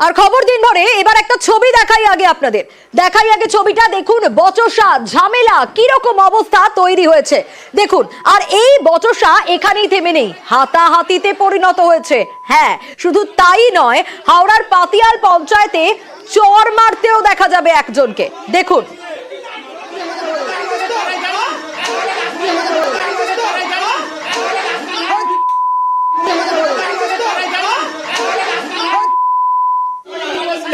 আর খবর দিন ভরে এবার একটা ছবি দেখাই আগে ছবিটা দেখুন। বচসা ঝামেলা কিরকম অবস্থা তৈরি হয়েছে দেখুন। আর এই বচসা এখানেই থেমে নেই, হাতাহাতিতে পরিণত হয়েছে। হ্যাঁ, শুধু তাই নয়, হাওড়ার পাতিয়াল পঞ্চায়েতে চর মারতেও দেখা যাবে একজনকে। দেখুন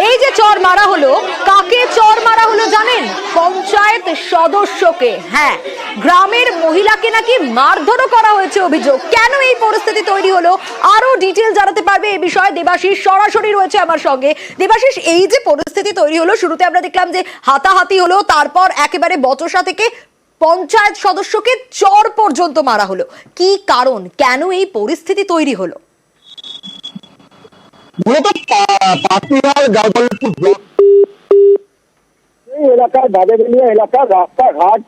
এই যে চর মারা হলো, কাকে চর মারা হলো জানেন? পঞ্চায়েত সদস্যকে। হ্যাঁ, গ্রামের মহিলাকে নাকি মারধরও করা হয়েছে অভিযোগ। কেন এই পরিস্থিতি তৈরি হলো, আরো ডিটেইল জানাতে পারবে এই বিষয়ে দেবাশিস সরাসরি রয়েছে আমার সঙ্গে। দেবাশিস, এই যে পরিস্থিতি তৈরি হলো, শুরুতে আমরা দেখলাম যে হাতাহাতি হলো, তারপর একেবারে বচসা থেকে পঞ্চায়েত সদস্যকে চর পর্যন্ত মারা হলো। কি কারণ, কেন এই পরিস্থিতি তৈরি হলো? মূলত পাতিয়াল গাজলপুর ব্লক এই এলাকার বাজেবেলিয়া এলাকার রাস্তাঘাট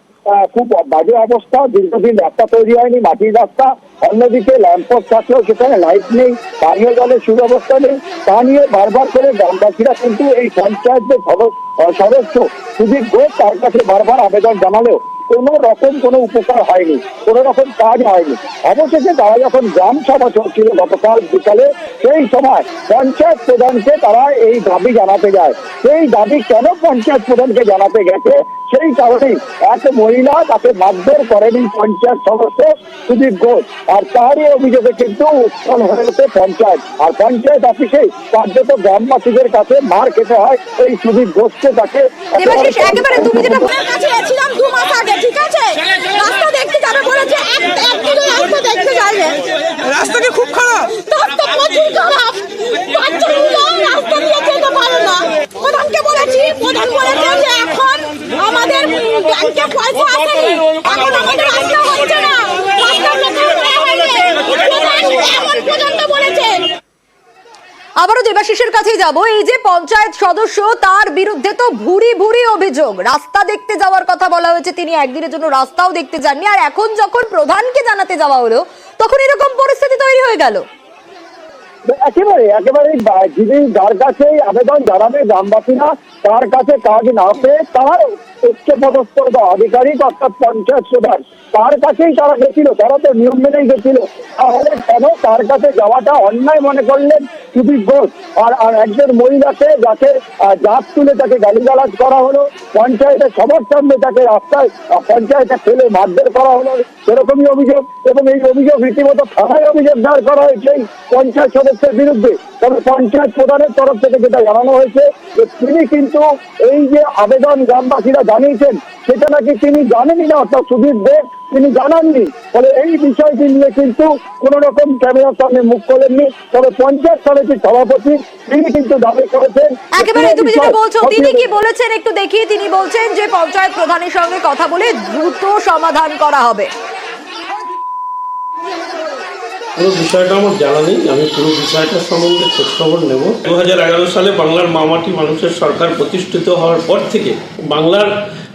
খুব বাজে অবস্থা। দীর্ঘদিন রাস্তা তৈরি হয়নি, মাটির রাস্তা। অন্যদিকে ল্যাম্পপোস্ট থাকলেও সেখানে লাইট নেই, পানীয় জলের সুব্যবস্থা নেই। তা নিয়ে বারবার করে গ্রামবাসীরা কিন্তু এই পঞ্চায়েতের সদস্য সুদীপ ঘোষ তার কাছে বারবার আবেদন জানালেও কোনো রকম কোনো উপকার হয়নি, কোনো রকম কাজ হয়নি। অবশেষে তারা যখন গ্রাম সভা চলছিল গতকাল বিকালে, সেই সময় পঞ্চায়েত প্রধানকে তারা এই দাবি জানাতে যায়। সেই দাবি কেন পঞ্চায়েত প্রধানকে জানাতে গেছে, সেই কারণেই এক মহিলা তাকে মারধর করেনি পঞ্চায়েত সদস্য সুদীপ ঘোষ। আর তারই অভিযোগে কিন্তু উত্থান হয়েছে পঞ্চায়েত। আর পঞ্চায়েত অফিসে কার্যত গ্রামবাসীদের কাছে মার খেতে হয় এই সুদীপ ঘোষকে। তাকে একেবারে তুমি যেটা ছিলাম 2 মাস আগে, ঠিক আছে, রাস্তা দেখতে যাবে বলেছে, রাস্তা দেখতে যাবে, রাস্তাটা খুব খারাপ, রাস্তা প্রচুর খারাপ, বাচ্চাগুলো রাস্তা দিয়ে যেতে পারে না। প্রধানকে বলেছি, প্রধান বলেছে যে এখন আমাদের ব্যাংকে পয়সা আসেনি, এখন আমাদের রাস্তা হচ্ছে না, রাস্তা নতুন করা হয়েছে, এমন পর্যন্ত বলেছেন। আবারও দেবাশিসের কাছেই যাব। এই যে পঞ্চায়েত সদস্য, তার বিরুদ্ধে তো ভুরি ভুরি অভিযোগ। রাস্তা দেখতে যাওয়ার কথা বলা হয়েছে, তিনি একদিনের জন্য রাস্তাও দেখতে যাননি। আর এখন যখন প্রধানকে জানাতে যাওয়া হলো, তখন এরকম পরিস্থিতি তৈরি হয়ে গেল। একেবারে যিনি যার কাছে আবেদন জানাবে গ্রামবাসীরা, তার কাছে কাজ না পেয়ে তার উচ্চ পদস্থ আধিকারিক অর্থাৎ পঞ্চায়েত প্রধান, তার কাছেই তারা গেছিল। তারা তো নিয়ম মেনেই গেছিল, তাহলে কেন তার কাছে যাওয়াটা অন্যায় মনে করলেন সুদীপ ঘোষ? আর একজন মহিলাকে যাকে জাত তুলে তাকে গালিগালাজ করা হলো, পঞ্চায়েতের সবার সামনে তাকে রাস্তায় পঞ্চায়েতে ফেলে মারধর করা হলো, সেরকমই অভিযোগ। এবং এই অভিযোগ রীতিমতো থানায় অভিযোগ দায়ের করা হয়েছে পঞ্চায়েত সদস্যের বিরুদ্ধে। তবে পঞ্চায়েত প্রধানের তরফ থেকে যেটা জানানো হয়েছে যে তিনি কিন্তু এই যে আবেদন গ্রামবাসীরা জানিয়েছেন, সেটা নাকি তিনি জানেনই না, অর্থাৎ সুদীপ ঘোষ তিনি জানাননি। ফলে এই বিষয়টি নিয়ে কিন্তু কোন রকম ক্যামেরার সামনে মুখ খোলেননি। তবে পঞ্চায়েত সমিতির সভাপতি তিনি কিন্তু দাবি করেছেন। একেবারে তুমি যেটা বলছো, তিনি কি বলেছেন একটু দেখি। তিনি বলছেন যে পঞ্চায়েত প্রধানের সঙ্গে কথা বলে দ্রুত সমাধান করা হবে। পুরো বিষয়টা আমার জানা নেই, আমি পুরো বিষয়টার সম্বন্ধে খোঁজখবর নেব। 2011 সালে বাংলার মামাটি মানুষের সরকার প্রতিষ্ঠিত হওয়ার পর থেকে বাংলার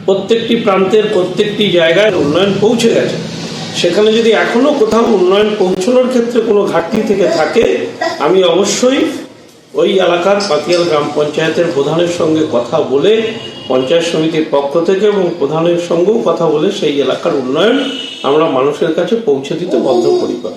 প্রত্যেকটি প্রান্তের প্রত্যেকটি জায়গায় উন্নয়ন পৌঁছে গেছে। সেখানে যদি এখনো কোথাও উন্নয়ন পৌঁছানোর ক্ষেত্রে কোনো ঘাটতি থেকে থাকে, আমি অবশ্যই ওই এলাকার পাতিয়াল গ্রাম পঞ্চায়েতের প্রধানের সঙ্গে কথা বলে, পঞ্চায়েত সমিতির পক্ষ থেকে এবং প্রধানের সঙ্গেও কথা বলে সেই এলাকার উন্নয়ন আমরা মানুষের কাছে পৌঁছে দিতে বদ্ধপরিকর।